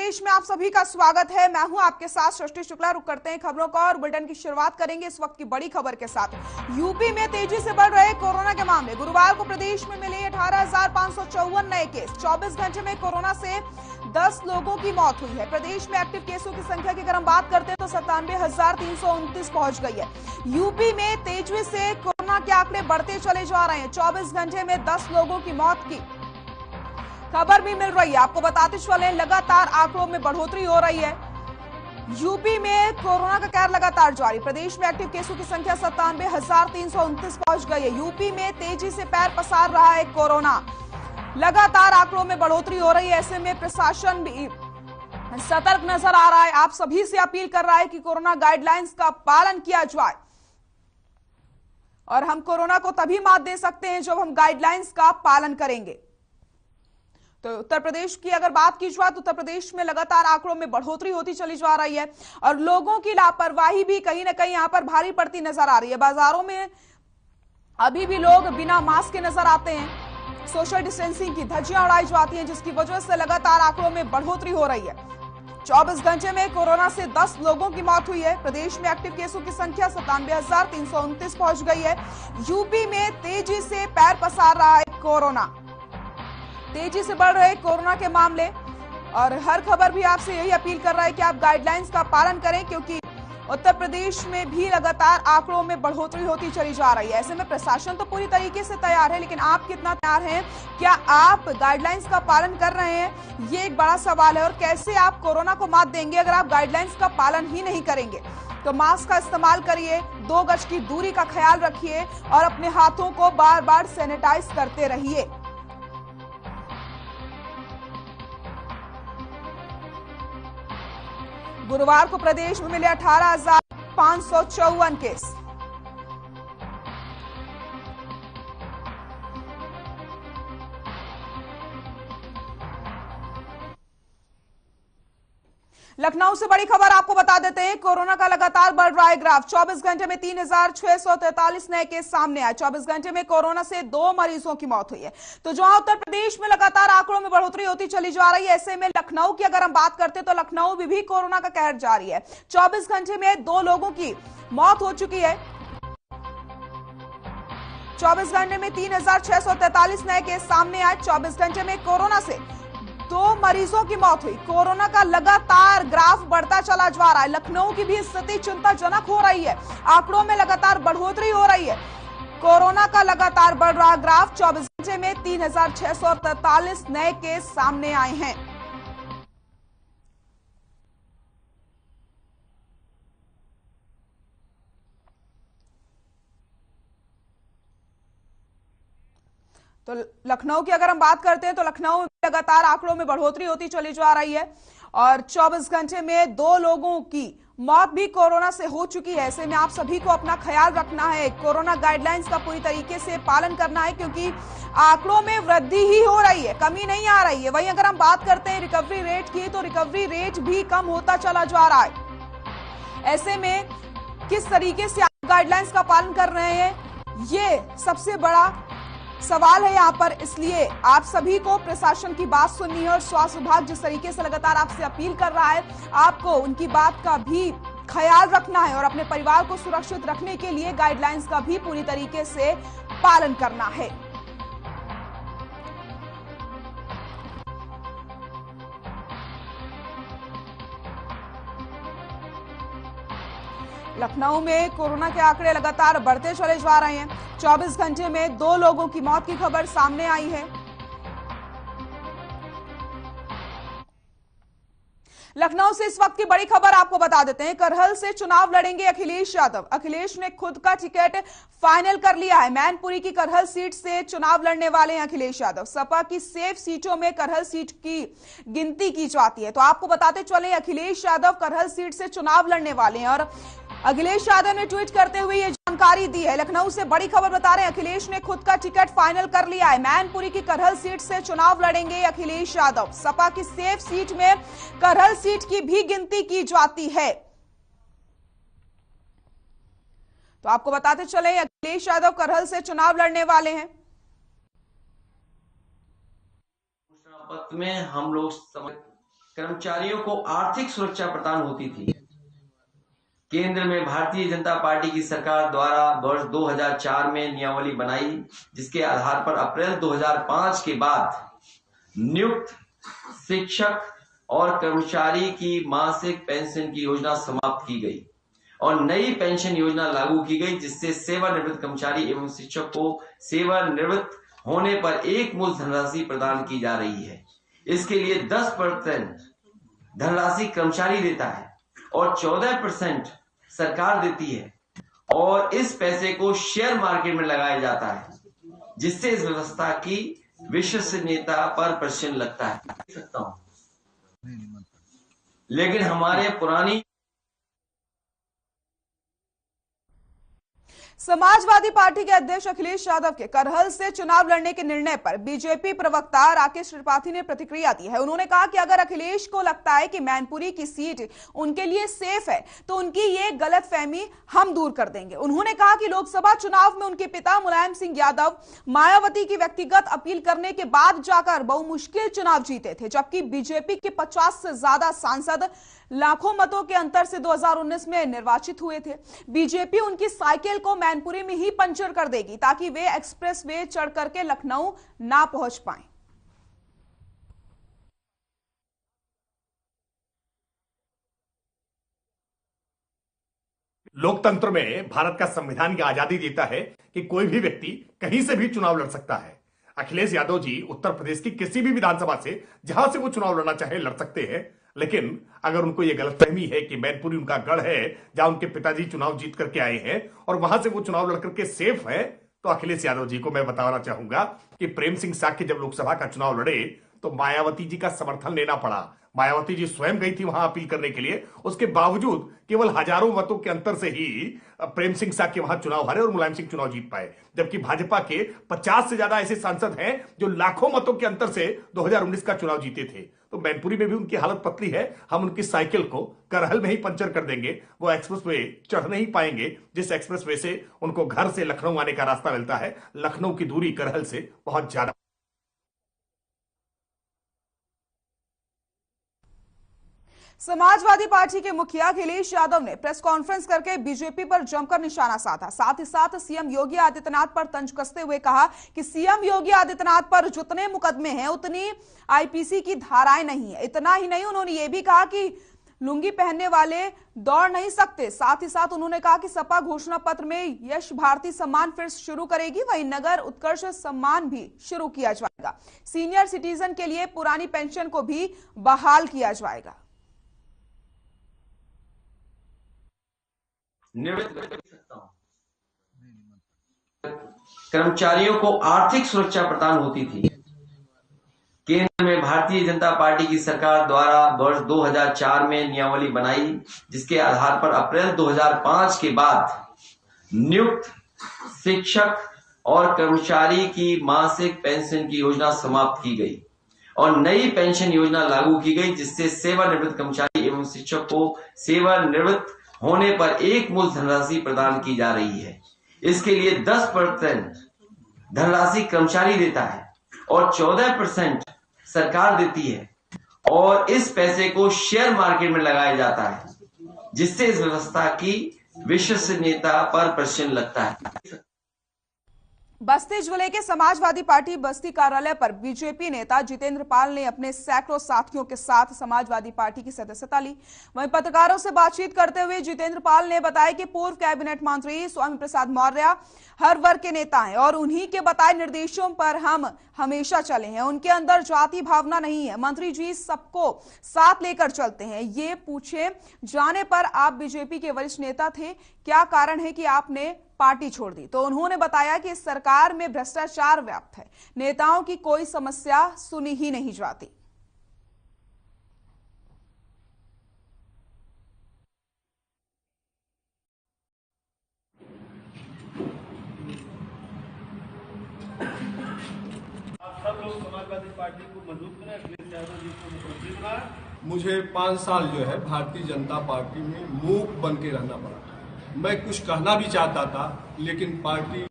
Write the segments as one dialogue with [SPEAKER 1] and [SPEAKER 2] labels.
[SPEAKER 1] प्रदेश में आप सभी का स्वागत है। मैं हूं आपके साथ सृष्टि शुक्ला। रुक करते हैं खबरों का और बुलेटिन की शुरुआत करेंगे इस वक्त की बड़ी खबर के साथ। यूपी में तेजी से बढ़ रहे कोरोना के मामले। गुरुवार को प्रदेश में मिले 18,554 नए केस। 24 घंटे में कोरोना से 10 लोगों की मौत हुई है। प्रदेश में एक्टिव केसों की संख्या की अगर हम बात करते हैं तो 97,329 पहुंच गई है। यूपी में तेजी से कोरोना के आंकड़े बढ़ते चले जा रहे हैं। 24 घंटे में 10 लोगों की मौत की खबर भी मिल रही है। आपको बताते चले लगातार आंकड़ों में बढ़ोतरी हो रही है। यूपी में कोरोना का कहर लगातार जारी। प्रदेश में एक्टिव केसों की संख्या 97,329 पहुंच गई है। यूपी में तेजी से पैर पसार रहा है कोरोना। लगातार आंकड़ों में बढ़ोतरी हो रही है। ऐसे में प्रशासन भी सतर्क नजर आ रहा है। आप सभी से अपील कर रहा है कि कोरोना गाइडलाइंस का पालन किया जाए और हम कोरोना को तभी मात दे सकते हैं जब हम गाइडलाइंस का पालन करेंगे। तो उत्तर प्रदेश की अगर बात की जाए तो उत्तर प्रदेश में लगातार आंकड़ों में बढ़ोतरी होती चली जा रही है और लोगों की लापरवाही भी कहीं ना कहीं यहां पर भारी पड़ती नजर आ रही है। बाजारों में अभी भी लोग बिना मास्क के नजर आते हैं। सोशल डिस्टेंसिंग की धज्जियां उड़ाई जाती हैं, जिसकी वजह से लगातार आंकड़ों में बढ़ोतरी हो रही है। 24 घंटे में कोरोना से 10 लोगों की मौत हुई है। प्रदेश में एक्टिव केसों की संख्या 97,329 पहुंच गई है। यूपी में तेजी से पैर पसार रहा है कोरोना। तेजी से बढ़ रहे कोरोना के मामले और हर खबर भी आपसे यही अपील कर रहा है कि आप गाइडलाइंस का पालन करें, क्योंकि उत्तर प्रदेश में भी लगातार आंकड़ों में बढ़ोतरी होती चली जा रही है। ऐसे में प्रशासन तो पूरी तरीके से तैयार है, लेकिन आप कितना तैयार हैं? क्या आप गाइडलाइंस का पालन कर रहे हैं? ये एक बड़ा सवाल है। और कैसे आप कोरोना को मात देंगे अगर आप गाइडलाइंस का पालन ही नहीं करेंगे? तो मास्क का इस्तेमाल करिए, 2 गज की दूरी का ख्याल रखिए और अपने हाथों को बार बार सैनिटाइज करते रहिए। गुरुवार को प्रदेश में मिले 18,554 केस। लखनऊ से बड़ी खबर आपको बता देते हैं। कोरोना का लगातार बढ़ रहा है ग्राफ। 24 घंटे में 3,643 नए केस सामने आए। 24 घंटे में कोरोना से 2 मरीजों की मौत हुई है। तो जहां उत्तर प्रदेश में लगातार आंकड़ों में बढ़ोतरी होती चली जा रही है, ऐसे में लखनऊ की अगर हम बात करते हैं तो लखनऊ में भी कोरोना का कहर जारी है। 24 घंटे में 2 लोगों की मौत हो चुकी है। 24 घंटे में 3,643 नए केस सामने आए। 24 घंटे में कोरोना से 2 मरीजों की मौत हुई। कोरोना का लगातार ग्राफ बढ़ता चला जा रहा है। लखनऊ की भी स्थिति चिंताजनक हो रही है। आंकड़ों में लगातार बढ़ोतरी हो रही है। कोरोना का लगातार बढ़ रहा ग्राफ। 24 घंटे में 3,643 नए केस सामने आए हैं। तो लखनऊ की अगर हम बात करते हैं तो लखनऊ में लगातार आंकड़ों में बढ़ोतरी होती चली जा रही है और 24 घंटे में 2 लोगों की मौत भी कोरोना से हो चुकी है। ऐसे में आप सभी को अपना ख्याल रखना है, कोरोना गाइडलाइंस का पूरी तरीके से पालन करना है, क्योंकि आंकड़ों में वृद्धि ही हो रही है, कमी नहीं आ रही है। वहीं अगर हम बात करते हैं रिकवरी रेट की तो रिकवरी रेट भी कम होता चला जा रहा है। ऐसे में किस तरीके से आप गाइडलाइंस का पालन कर रहे हैं, ये सबसे बड़ा सवाल है यहाँ पर। इसलिए आप सभी को प्रशासन की बात सुननी है और स्वास्थ्य विभाग जिस तरीके से लगातार आपसे अपील कर रहा है, आपको उनकी बात का भी ख्याल रखना है और अपने परिवार को सुरक्षित रखने के लिए गाइडलाइंस का भी पूरी तरीके से पालन करना है। लखनऊ में कोरोना के आंकड़े लगातार बढ़ते चले जा रहे हैं। 24 घंटे में 2 लोगों की मौत की खबर सामने आई है। लखनऊ से इस वक्त की बड़ी खबर आपको बता देते हैं। करहल से चुनाव लड़ेंगे अखिलेश यादव। अखिलेश ने खुद का टिकट फाइनल कर लिया है। मैनपुरी की करहल सीट से चुनाव लड़ने वाले हैं अखिलेश यादव। सपा की सेफ सीटों में करहल सीट की गिनती की जाती है। तो आपको बताते चले अखिलेश यादव करहल सीट से चुनाव लड़ने वाले हैं और अखिलेश यादव ने ट्वीट करते हुए ये जानकारी दी है। लखनऊ से बड़ी खबर बता रहे हैं, अखिलेश ने खुद का टिकट फाइनल कर लिया है। मैनपुरी की करहल सीट से चुनाव लड़ेंगे अखिलेश यादव। सपा की सेफ सीट में करहल सीट की भी गिनती की जाती है। तो आपको बताते चले अखिलेश यादव करहल से चुनाव लड़ने वाले हैं।
[SPEAKER 2] में हम लोग कर्मचारियों को आर्थिक सुरक्षा प्रदान होती थी। केंद्र में भारतीय जनता पार्टी की सरकार द्वारा वर्ष 2004 में नियमावली बनाई, जिसके आधार पर अप्रैल 2005 के बाद नियुक्त शिक्षक और कर्मचारी की मासिक पेंशन की योजना समाप्त की गई और नई पेंशन योजना लागू की गई, जिससे सेवानिवृत्त कर्मचारी एवं शिक्षक को सेवानिवृत्त होने पर एक मुश्त धनराशि प्रदान की जा रही है। इसके लिए 10% धनराशि कर्मचारी देता है और 14% सरकार देती है और इस पैसे को शेयर मार्केट में लगाया जाता है, जिससे इस व्यवस्था की विश्वसनीयता पर प्रश्न लगता है। सकता हूं, लेकिन हमारे पुरानी
[SPEAKER 1] समाजवादी पार्टी के अध्यक्ष अखिलेश यादव के करहल से चुनाव लड़ने के निर्णय पर बीजेपी प्रवक्ता राकेश त्रिपाठी ने प्रतिक्रिया दी है। उन्होंने कहा कि अगर अखिलेश को लगता है कि मैनपुरी की सीट उनके लिए सेफ है तो उनकी ये गलतफहमी हम दूर कर देंगे। उन्होंने कहा कि लोकसभा चुनाव में उनके पिता मुलायम सिंह यादव मायावती की व्यक्तिगत अपील करने के बाद जाकर बहुमुश्किल चुनाव जीते थे, जबकि बीजेपी के 50 से ज्यादा सांसद लाखों मतों के अंतर से 2019 में निर्वाचित हुए थे। बीजेपी उनकी साइकिल को मैनपुरी में ही पंचर कर देगी ताकि वे एक्सप्रेस वे चढ़ करके लखनऊ ना पहुंच पाएं।
[SPEAKER 3] लोकतंत्र में भारत का संविधान की आजादी देता है कि कोई भी व्यक्ति कहीं से भी चुनाव लड़ सकता है। अखिलेश यादव जी उत्तर प्रदेश की किसी भी विधानसभा से जहां से वो चुनाव लड़ना चाहे लड़ सकते हैं, लेकिन अगर उनको ये गलतफहमी है कि मैनपुरी उनका गढ़ है जहां उनके पिताजी चुनाव जीत करके आए हैं और वहां से वो चुनाव लड़ करके सेफ है, तो अखिलेश यादव जी को मैं बताना चाहूंगा कि प्रेम सिंह साक्य जब लोकसभा का चुनाव लड़े तो मायावती जी का समर्थन लेना पड़ा। मायावती जी स्वयं गई थी वहां अपील करने के लिए, उसके बावजूद केवल हजारों मतों के अंतर से ही प्रेम सिंह साक्य वहां चुनाव हारे और मुलायम सिंह चुनाव जीत पाए, जबकि भाजपा के 50 से ज्यादा ऐसे सांसद हैं जो लाखों मतों के अंतर से 2019 का चुनाव जीते थे। तो मैनपुरी में भी उनकी हालत पतली है, हम उनकी साइकिल को करहल में ही पंचर कर देंगे, वो एक्सप्रेस वे चढ़ नहीं पाएंगे जिस एक्सप्रेस वे से उनको घर से लखनऊ आने का रास्ता मिलता है। लखनऊ की दूरी करहल से बहुत ज्यादा।
[SPEAKER 1] समाजवादी पार्टी के मुखिया अखिलेश यादव ने प्रेस कॉन्फ्रेंस करके बीजेपी पर जमकर निशाना साधा। साथ ही साथ सीएम योगी आदित्यनाथ पर तंज कसते हुए कहा कि सीएम योगी आदित्यनाथ पर जितने मुकदमे हैं उतनी आईपीसी की धाराएं नहीं है। इतना ही नहीं, उन्होंने ये भी कहा कि लुंगी पहनने वाले दौड़ नहीं सकते। साथ ही साथ उन्होंने कहा कि सपा घोषणा पत्र में यश भारती सम्मान फिर शुरू करेगी, वहीं नगर उत्कर्ष सम्मान भी शुरू किया जाएगा। सीनियर सिटीजन के लिए पुरानी पेंशन को भी बहाल किया जाएगा।
[SPEAKER 2] कर्मचारियों को आर्थिक सुरक्षा प्रदान होती थी। केंद्र में भारतीय जनता पार्टी की सरकार द्वारा वर्ष 2004 में नियमावली बनाई, जिसके आधार पर अप्रैल 2005 के बाद नियुक्त शिक्षक और कर्मचारी की मासिक पेंशन की योजना समाप्त की गई और नई पेंशन योजना लागू की गई, जिससे सेवानिवृत्त कर्मचारी एवं शिक्षक को सेवानिवृत्त होने पर एक मुश्त धनराशि प्रदान की जा रही है। इसके लिए 10% धनराशि कर्मचारी देता है और 14% सरकार देती है और इस पैसे को शेयर मार्केट में लगाया जाता है, जिससे इस व्यवस्था की विश्वसनीयता पर प्रश्न लगता है।
[SPEAKER 1] बस्ती जिले के समाजवादी पार्टी बस्ती कार्यालय पर बीजेपी नेता जितेंद्र पाल ने अपने सैकड़ों साथियों के साथ समाजवादी पार्टी की सदस्यता ली। वहीं पत्रकारों से बातचीत करते हुए जितेंद्र पाल ने बताया कि पूर्व कैबिनेट मंत्री स्वामी प्रसाद मौर्य हर वर्ग के नेता हैं और उन्हीं के बताए निर्देशों पर हम हमेशा चले हैं। उनके अंदर जाति भावना नहीं है। मंत्री जी सबको साथ लेकर चलते हैं। ये पूछे जाने पर आप बीजेपी के वरिष्ठ नेता थे, क्या कारण है कि आपने पार्टी छोड़ दी? तो उन्होंने बताया कि इस सरकार में भ्रष्टाचार व्याप्त है, नेताओं की कोई समस्या सुनी ही नहीं जाती।
[SPEAKER 4] आप सब लोग समाजवादी पार्टी को मजबूत करें, अखिलेश यादव जी को मुख्यमंत्री बनाएं।
[SPEAKER 5] मुझे 5 साल जो है भारतीय जनता पार्टी में मूक बन के रहना पड़ा। मैं कुछ कहना भी चाहता था, लेकिन पार्टी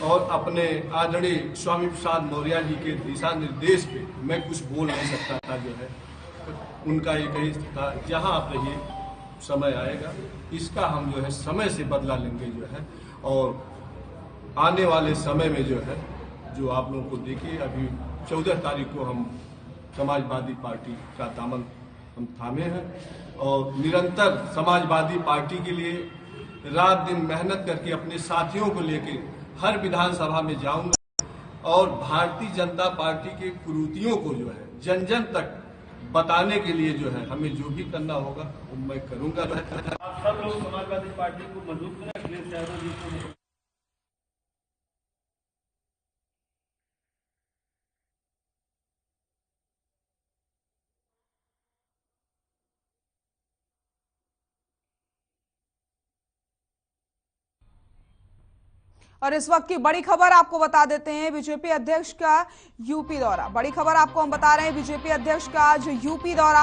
[SPEAKER 5] और अपने आदरणीय स्वामी प्रसाद मौर्य जी के दिशा निर्देश पे मैं कुछ बोल नहीं सकता था। जो है उनका एक ही था, जहां आप रहिए, समय आएगा, इसका हम जो है समय से बदला लेंगे जो है। और आने वाले समय में जो है, जो आप लोगों को देखिए, अभी 14 तारीख को हम समाजवादी पार्टी का दामन हम थामे हैं और निरंतर समाजवादी पार्टी के लिए रात दिन मेहनत करके अपने साथियों को लेकर हर विधानसभा में जाऊंगा और भारतीय जनता पार्टी के कुरीतियों को जो है जन जन तक बताने के लिए जो है हमें जो भी करना होगा वो मैं करूंगा।
[SPEAKER 4] आप सब लोग समाजवादी पार्टी को मजबूत करें, अखिलेश यादव जी को।
[SPEAKER 1] और इस वक्त की बड़ी खबर आपको बता देते हैं, बीजेपी अध्यक्ष का यूपी दौरा। बड़ी खबर आपको हम बता रहे हैं, बीजेपी अध्यक्ष का आज यूपी दौरा।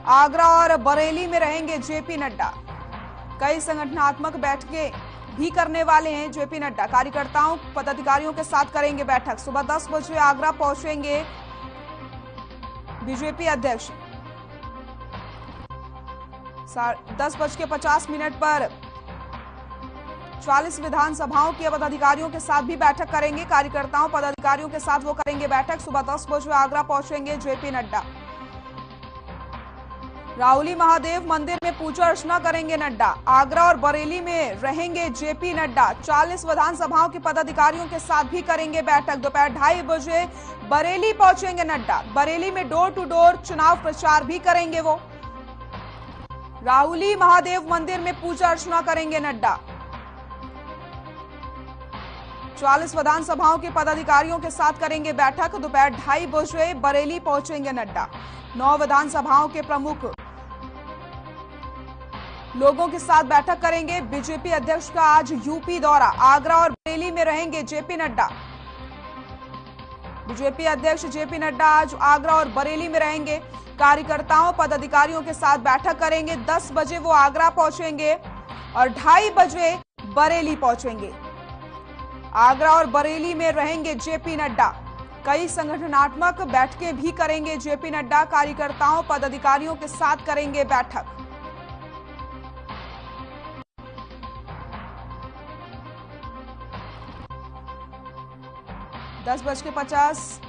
[SPEAKER 1] आगरा और बरेली में रहेंगे जेपी नड्डा। कई संगठनात्मक बैठकें भी करने वाले हैं जेपी नड्डा। कार्यकर्ताओं पदाधिकारियों के साथ करेंगे बैठक। सुबह 10 बजे आगरा पहुंचेंगे बीजेपी अध्यक्ष। 10:50 पर 40 विधानसभाओं के पदाधिकारियों के साथ भी बैठक करेंगे। कार्यकर्ताओं पदाधिकारियों के साथ वो करेंगे बैठक। सुबह 10 बजे आगरा पहुंचेंगे जेपी नड्डा। राहुली महादेव मंदिर में पूजा अर्चना करेंगे नड्डा। आगरा और बरेली में रहेंगे जेपी नड्डा। 40 विधानसभाओं के पदाधिकारियों के साथ भी करेंगे बैठक। दोपहर 2:30 बजे बरेली पहुंचेंगे नड्डा। बरेली में डोर टू डोर चुनाव प्रचार भी करेंगे वो। राहुली महादेव मंदिर में पूजा अर्चना करेंगे नड्डा। 40 विधानसभाओं के पदाधिकारियों के साथ करेंगे बैठक। दोपहर 2:30 बजे बरेली पहुंचेंगे नड्डा। 9 विधानसभाओं के प्रमुख लोगों के साथ बैठक करेंगे। बीजेपी अध्यक्ष का आज यूपी दौरा। आगरा और बरेली में रहेंगे जेपी नड्डा। बीजेपी अध्यक्ष जेपी नड्डा आज आगरा और बरेली में रहेंगे। कार्यकर्ताओं पदाधिकारियों के साथ बैठक करेंगे। 10 बजे वो आगरा पहुंचेंगे और 2:30 बजे बरेली पहुंचेंगे। आगरा और बरेली में रहेंगे जेपी नड्डा। कई संगठनात्मक बैठकें भी करेंगे जेपी नड्डा। कार्यकर्ताओं पदाधिकारियों के साथ करेंगे बैठक। दस 10:50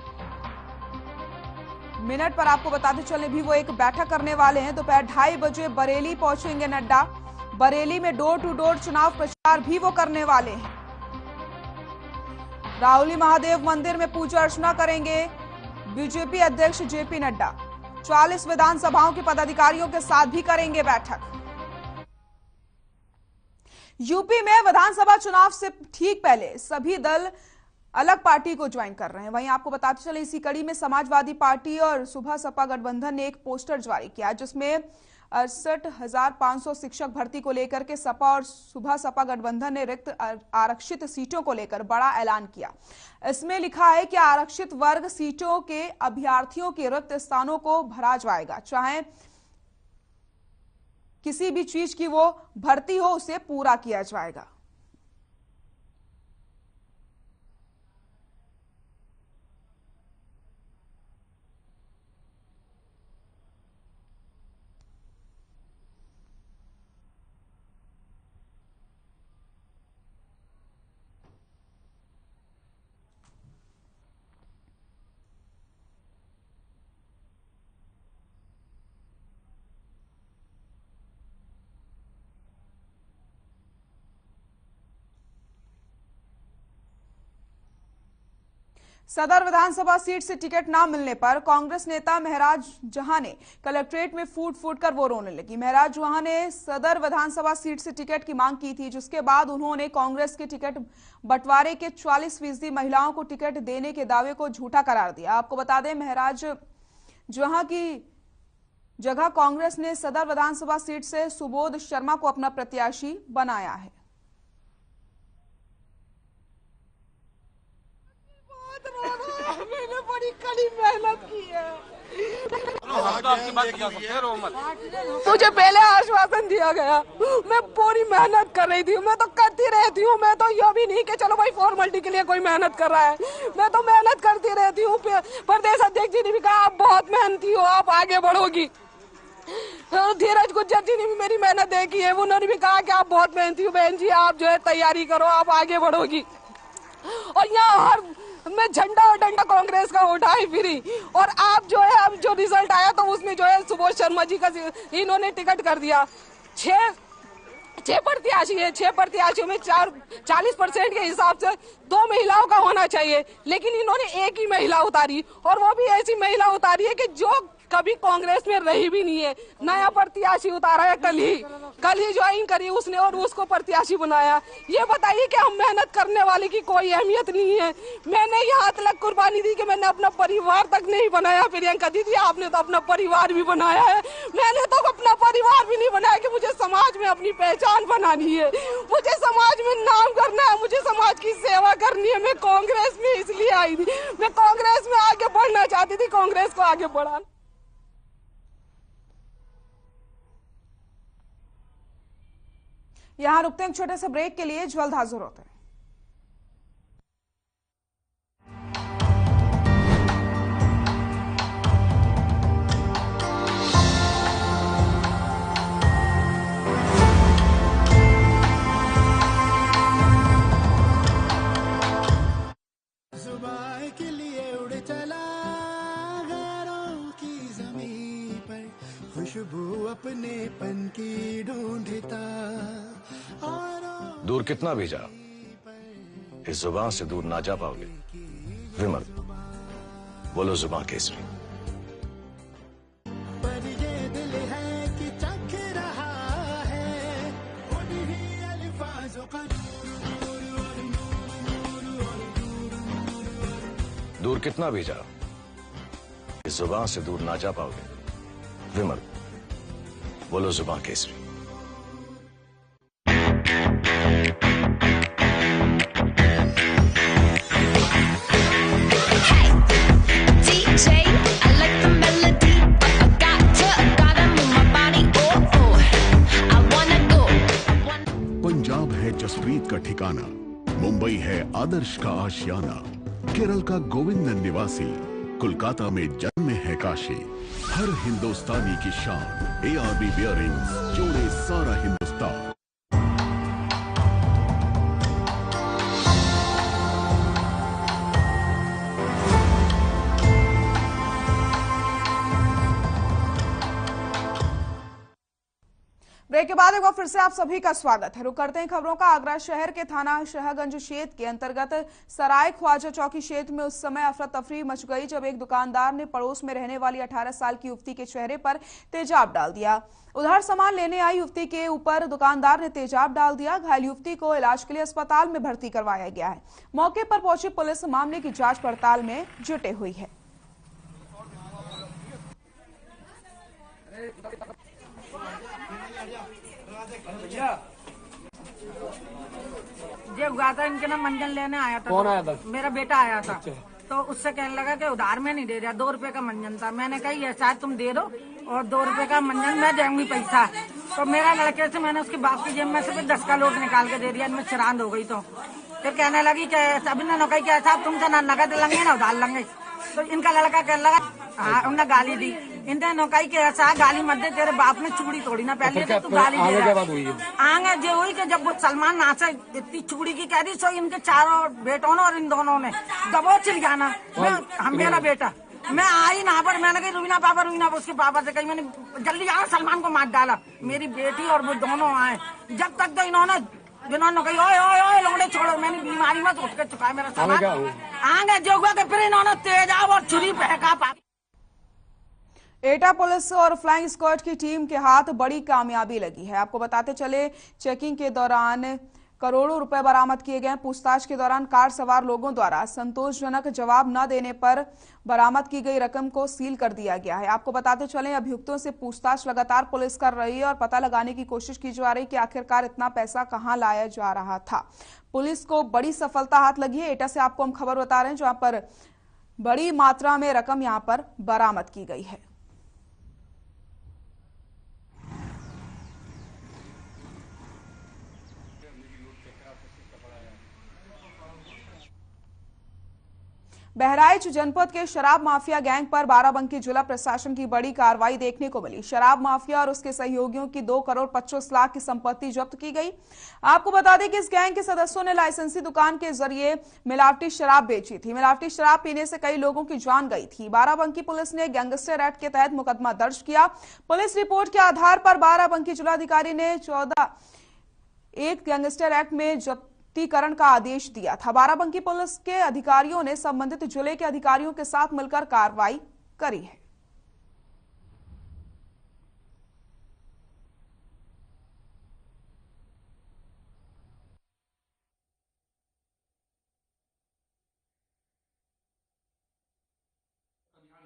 [SPEAKER 1] पर आपको बताते चले भी वो एक बैठक करने वाले हैं। दोपहर 2:30 बजे बरेली पहुंचेंगे नड्डा। बरेली में डोर टू डोर चुनाव प्रचार भी वो करने वाले हैं। राहुली महादेव मंदिर में पूजा अर्चना करेंगे बीजेपी अध्यक्ष जेपी नड्डा। 40 विधानसभाओं के पदाधिकारियों के साथ भी करेंगे बैठक। यूपी में विधानसभा चुनाव से ठीक पहले सभी दल अलग पार्टी को ज्वाइन कर रहे हैं। वहीं आपको बताते चले इसी कड़ी में समाजवादी पार्टी और सुबह सपा गठबंधन ने एक पोस्टर जारी किया जिसमें 68,500 शिक्षक भर्ती को लेकर के सपा और सुबह सपा गठबंधन ने रिक्त आरक्षित सीटों को लेकर बड़ा ऐलान किया। इसमें लिखा है कि आरक्षित वर्ग सीटों के अभ्यर्थियों के रिक्त स्थानों को भरा जाएगा, चाहे किसी भी चीज की वो भर्ती हो उसे पूरा किया जाएगा। सदर विधानसभा सीट से टिकट न मिलने पर कांग्रेस नेता महराज जहां ने कलेक्ट्रेट में फूट फूट कर वो रोने लगी। महराज जहां ने सदर विधानसभा सीट से टिकट की मांग की थी, जिसके बाद उन्होंने कांग्रेस के टिकट बंटवारे के 40% महिलाओं को टिकट देने के दावे को झूठा करार दिया। आपको बता दें, महराज जहां की जगह कांग्रेस ने सदर विधानसभा सीट से सुबोध शर्मा को अपना प्रत्याशी बनाया है।
[SPEAKER 6] मैंने बड़ी कड़ी मेहनत की है, मुझे पहले आश्वासन दिया गया, मैं पूरी मेहनत कर रही थी, मैं तो करती रहती हूँ। मैं तो ये भी नहीं कि चलो भाई फॉर्मेलिटी के लिए कोई मेहनत कर रहा है, मैं तो मेहनत करती रहती हूँ। प्रदेश अध्यक्ष जी ने भी कहा आप बहुत मेहनती हो, आप आगे बढ़ोगी। धीरज गुज्जर जी ने भी मेरी मेहनत देखी है, उन्होंने भी कहा कि आप बहुत मेहनती हो बहन जी, आप जो है तैयारी करो, आप आगे बढ़ोगी। और यहाँ हर मैं झंडा और डंडा कांग्रेस का उठाई फिरी, और आप जो है अब जो रिजल्ट आया तो उसमें जो है सुबोध शर्मा जी का इन्होंने टिकट कर दिया। छह प्रत्याशी है, 6 प्रत्याशियों में 40% के हिसाब से 2 महिलाओं का होना चाहिए, लेकिन इन्होंने एक ही महिला उतारी, और वो भी ऐसी महिला उतारी है कि जो कभी कांग्रेस में रही भी नहीं है। नया प्रत्याशी उतारा है कल ही ज्वाइन करी उसने, और उसको प्रत्याशी बनाया। ये बताइए कि हम मेहनत करने वाले की कोई अहमियत नहीं है। मैंने यहाँ तक कुर्बानी दी कि मैंने अपना परिवार तक नहीं बनाया। प्रियंका दीदी आपने तो अपना परिवार भी बनाया है, मैंने तो अपना परिवार भी नहीं बनाया कि मुझे समाज में अपनी पहचान बनानी है, मुझे समाज में नाम करना है, मुझे समाज की सेवा करनी है। मैं कांग्रेस में इसलिए आई थी, मैं कांग्रेस में आगे बढ़ना चाहती थी, कांग्रेस को आगे बढ़ाना।
[SPEAKER 1] यहां रुकते हैं एक छोटे से ब्रेक के लिए, जल्द हाजिर होते हैं।
[SPEAKER 7] जुबान के लिए उड़ चला गैरों की ज़मीं पर, खुशबू अपने पन की ढूंढता।
[SPEAKER 8] दूर कितना भी जा, इस जुबान से दूर ना जा पाओगे। विमल, बोलो जुबान केसरी।
[SPEAKER 7] पर ये दिल है कि चख रहा है उन्हीं अल्फाज़ों का।
[SPEAKER 8] दूर कितना भी जा, इस जुबान से दूर ना जा पाओगे। विमल, बोलो जुबान केसरी।
[SPEAKER 9] पंजाब है जसप्रीत का ठिकाना, मुंबई है आदर्श का आशियाना, केरल का गोविंदन निवासी, कोलकाता में जन्म है काशी। हर हिंदुस्तानी की शान, ARB बियरिंग्स जोड़े सारा हिंदुस्तान।
[SPEAKER 1] ब्रेक के बाद एक बार फिर से आप सभी का स्वागत है। रुक करते हैं खबरों का। आगरा शहर के थाना शाहगंज क्षेत्र के अंतर्गत सराय ख्वाजा चौकी क्षेत्र में उस समय अफरा तफरी मच गई जब एक दुकानदार ने पड़ोस में रहने वाली 18 साल की युवती के चेहरे पर तेजाब डाल दिया। उधर सामान लेने आई युवती के ऊपर दुकानदार ने तेजाब डाल दिया। घायल युवती को इलाज के लिए अस्पताल में भर्ती करवाया गया है। मौके पर पहुंची पुलिस मामले की जांच पड़ताल में जुटे हुई है।
[SPEAKER 10] ये हुआ था, इनके ना मंजन लेने आया था। कौन आया था? मेरा बेटा आया था। तो उससे कहने लगा कि उधार में नहीं दे रहा, 2 रुपए का मंजन था। मैंने कहा ये शायद तुम दे दो और 2 रुपए का मंजन मैं दूंगी पैसा। तो मेरा लड़के से मैंने उसके बाप की जेब में से 10 का नोट निकाल के दे दिया। इनमें चरांद हो गई। तो फिर कहने लगी कि अभी ना नौकरी क्या साहब तुमसे ना नकद लेंगे ना उधार लेंगे। तो इनका लड़का कहने लगा, हाँ उन्हें गाली दी। इनने नौकरी के ऐसा गाली मत दे, तेरे बाप ने चूड़ी तोड़ी ना पहले तो तू गाली दे रहा। आगे जो हुई कि जब वो सलमान नाचा इतनी चूड़ी की कह दी, सो इनके चारों बेटों ने और इन दोनों ने दबो चिल जाना। हम मेरा बेटा मैं आई ना पर मैंने कही रुबीना पापा उसके पापा से कही मैंने जल्दी आओ सलमान को मार डाला। मेरी बेटी और वो दोनों आए। जब तक तो इन्होंने कही ओए ओए ओए लौंडे छोड़ो, मैंने बीमारी में उठ के चुका है मेरा सामान। आगे जो हुआ कि फिर इन्होंने तेजाब और छुरी फेंका।
[SPEAKER 1] एटा पुलिस और फ्लाइंग स्क्वाड की टीम के हाथ बड़ी कामयाबी लगी है। आपको बताते चले चेकिंग के दौरान करोड़ों रुपए बरामद किए गए। पूछताछ के दौरान कार सवार लोगों द्वारा संतोषजनक जवाब न देने पर बरामद की गई रकम को सील कर दिया गया है। आपको बताते चले अभियुक्तों से पूछताछ लगातार पुलिस कर रही है और पता लगाने की कोशिश की जा रही है कि आखिरकार इतना पैसा कहां लाया जा रहा था। पुलिस को बड़ी सफलता हाथ लगी है। एटा से आपको हम खबर बता रहे हैं जहां पर बड़ी मात्रा में रकम यहां पर बरामद की गई है। बहराइच जनपद के शराब माफिया गैंग पर बाराबंकी जिला प्रशासन की बड़ी कार्रवाई देखने को मिली। शराब माफिया और उसके सहयोगियों की 2 करोड़ 25 लाख की संपत्ति जब्त की गई। आपको बता दें कि इस गैंग के सदस्यों ने लाइसेंसी दुकान के जरिए मिलावटी शराब बेची थी। मिलावटी शराब पीने से कई लोगों की जान गई थी। बाराबंकी पुलिस ने गैंगस्टर एक्ट के तहत मुकदमा दर्ज किया। पुलिस रिपोर्ट के आधार पर बाराबंकी जिलाधिकारी ने 14 गैंगस्टर एक्ट में जब्तीकरण का आदेश दिया था। बाराबंकी पुलिस के अधिकारियों ने संबंधित जिले के अधिकारियों के साथ मिलकर कार्रवाई करी है।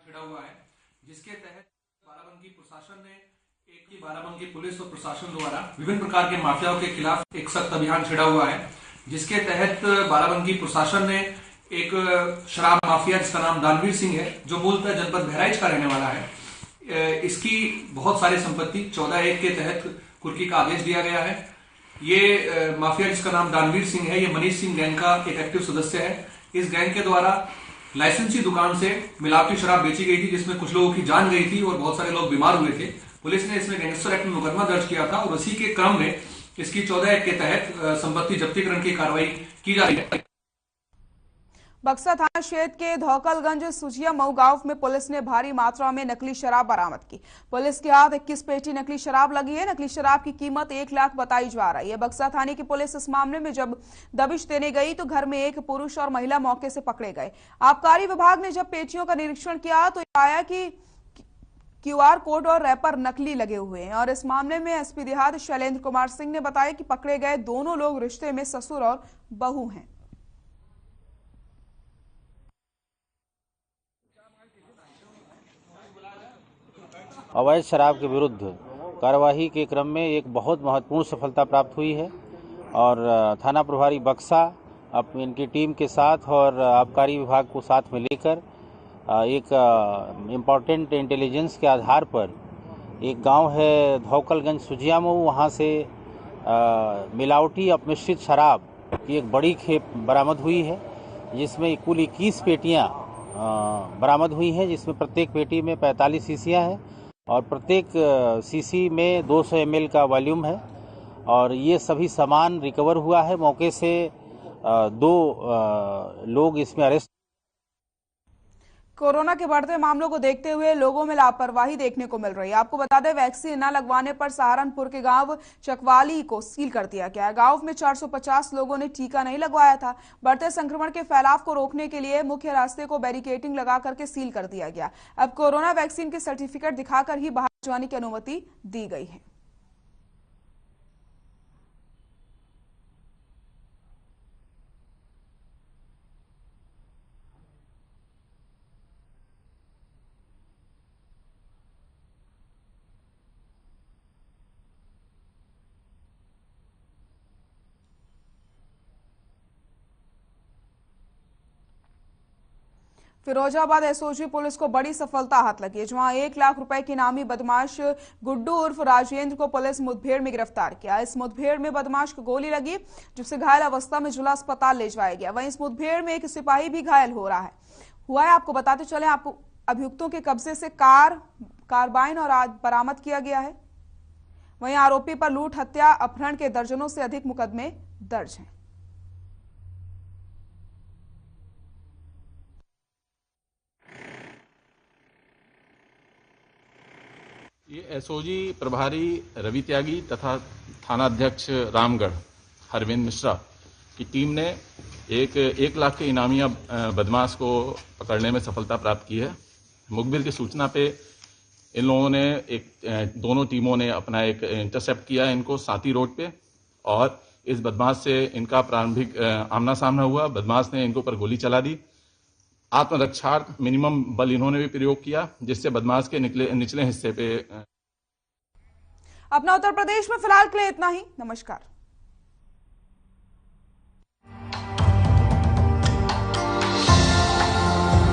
[SPEAKER 11] छिड़ा हुआ है, जिसके तहत बाराबंकी प्रशासन ने बाराबंकी पुलिस और प्रशासन द्वारा विभिन्न प्रकार के माफियाओं के खिलाफ एक सख्त अभियान छिड़ा हुआ है, जिसके तहत बाराबंकी प्रशासन ने एक शराब माफिया जिसका नाम दानवीर सिंह है, जो मूलतः जनपद बहराइच का रहने वाला है, इसकी बहुत सारी संपत्ति 14(1) के तहत कुर्की का आदेश दिया गया है। ये माफिया जिसका नाम दानवीर सिंह है, ये मनीष सिंह गैंग का एक एक्टिव सदस्य है। इस गैंग के द्वारा लाइसेंसी दुकान से मिलावटी शराब बेची गई थी, जिसमें कुछ लोगों की जान गई थी और बहुत सारे लोग बीमार हुए थे। पुलिस ने इसमें गैंगस्टर एक्ट में मुकदमा दर्ज किया था और उसी के क्रम में इसकी 14(1) के तहत संपत्ति जब्तीकरण की कार्रवाई की जा रही है।
[SPEAKER 1] बक्सा थाना क्षेत्र के धौकलगंज सुजिया मऊ गांव में पुलिस ने भारी मात्रा में नकली शराब बरामद की। पुलिस के हाथ 21 पेटी नकली शराब लगी है। नकली शराब की कीमत 1 लाख बताई जा रही है। बक्सा थाने की पुलिस इस मामले में जब दबिश देने गई तो घर में एक पुरुष और महिला मौके से पकड़े गए। आबकारी विभाग ने जब पेटियों का निरीक्षण किया तो पाया कि QR कोड और रैपर नकली लगे हुए हैं और इस मामले में एसपी देहात शैलेंद्र कुमार सिंह ने बताया कि पकड़े गए दोनों लोग रिश्ते में ससुर और बहू हैं।
[SPEAKER 12] अवैध शराब के विरुद्ध कार्यवाही के क्रम में एक बहुत महत्वपूर्ण सफलता प्राप्त हुई है और थाना प्रभारी बक्सा इनकी टीम के साथ और आबकारी विभाग को साथ में लेकर एक इम्पॉर्टेंट इंटेलिजेंस के आधार पर एक गांव है धौकलगंज सुजिया में, वहाँ से मिलावटी अपमिश्रित शराब की एक बड़ी खेप बरामद हुई है, जिसमें कुल 21 पेटियाँ बरामद हुई हैं, जिसमें प्रत्येक पेटी में 45 शीशियाँ हैं और प्रत्येक शीशी में 200 ml का वॉल्यूम है और ये सभी सामान रिकवर हुआ है। मौके से 2 लोग इसमें अरेस्ट।
[SPEAKER 1] कोरोना के बढ़ते मामलों को देखते हुए लोगों में लापरवाही देखने को मिल रही है। आपको बता दें, वैक्सीन न लगवाने पर सहारनपुर के गांव चकवाली को सील कर दिया गया है। गांव में 450 लोगों ने टीका नहीं लगवाया था। बढ़ते संक्रमण के फैलाव को रोकने के लिए मुख्य रास्ते को बैरिकेडिंग लगा करके सील कर दिया गया। अब कोरोना वैक्सीन के सर्टिफिकेट दिखाकर ही बाहर जाने की अनुमति दी गई है। फिरोजाबाद एसओजी पुलिस को बड़ी सफलता हाथ लगी है, जहां 1 लाख रुपए के इनामी बदमाश गुड्डू उर्फ राजेंद्र को पुलिस मुठभेड़ में गिरफ्तार किया। इस मुठभेड़ में बदमाश को गोली लगी, जिससे घायल अवस्था में जिला अस्पताल ले जाया गया। वहीं इस मुठभेड़ में एक सिपाही भी घायल हुआ है। आपको बताते चले, आपको अभियुक्तों के कब्जे से कार्बाइन और बरामद किया गया है। वहीं आरोपी पर लूट, हत्या, अपहरण के दर्जनों से अधिक मुकदमे दर्ज हैं।
[SPEAKER 13] ये एसओजी प्रभारी रवि त्यागी तथा थाना अध्यक्ष रामगढ़ हरविंद मिश्रा की टीम ने एक लाख के इनामिया बदमाश को पकड़ने में सफलता प्राप्त की है। मुखबिर की सूचना पे इन लोगों ने दोनों टीमों ने अपना एक इंटरसेप्ट किया इनको साथी रोड पे और इस बदमाश से इनका प्रारंभिक आमना सामना हुआ। बदमाश ने इनको पर गोली चला दी। आत्मरक्षार्थ मिनिमम बल इन्होंने भी प्रयोग किया, जिससे बदमाश के निचले हिस्से पे।
[SPEAKER 1] अपना उत्तर प्रदेश में फिलहाल के लिए इतना ही। नमस्कार।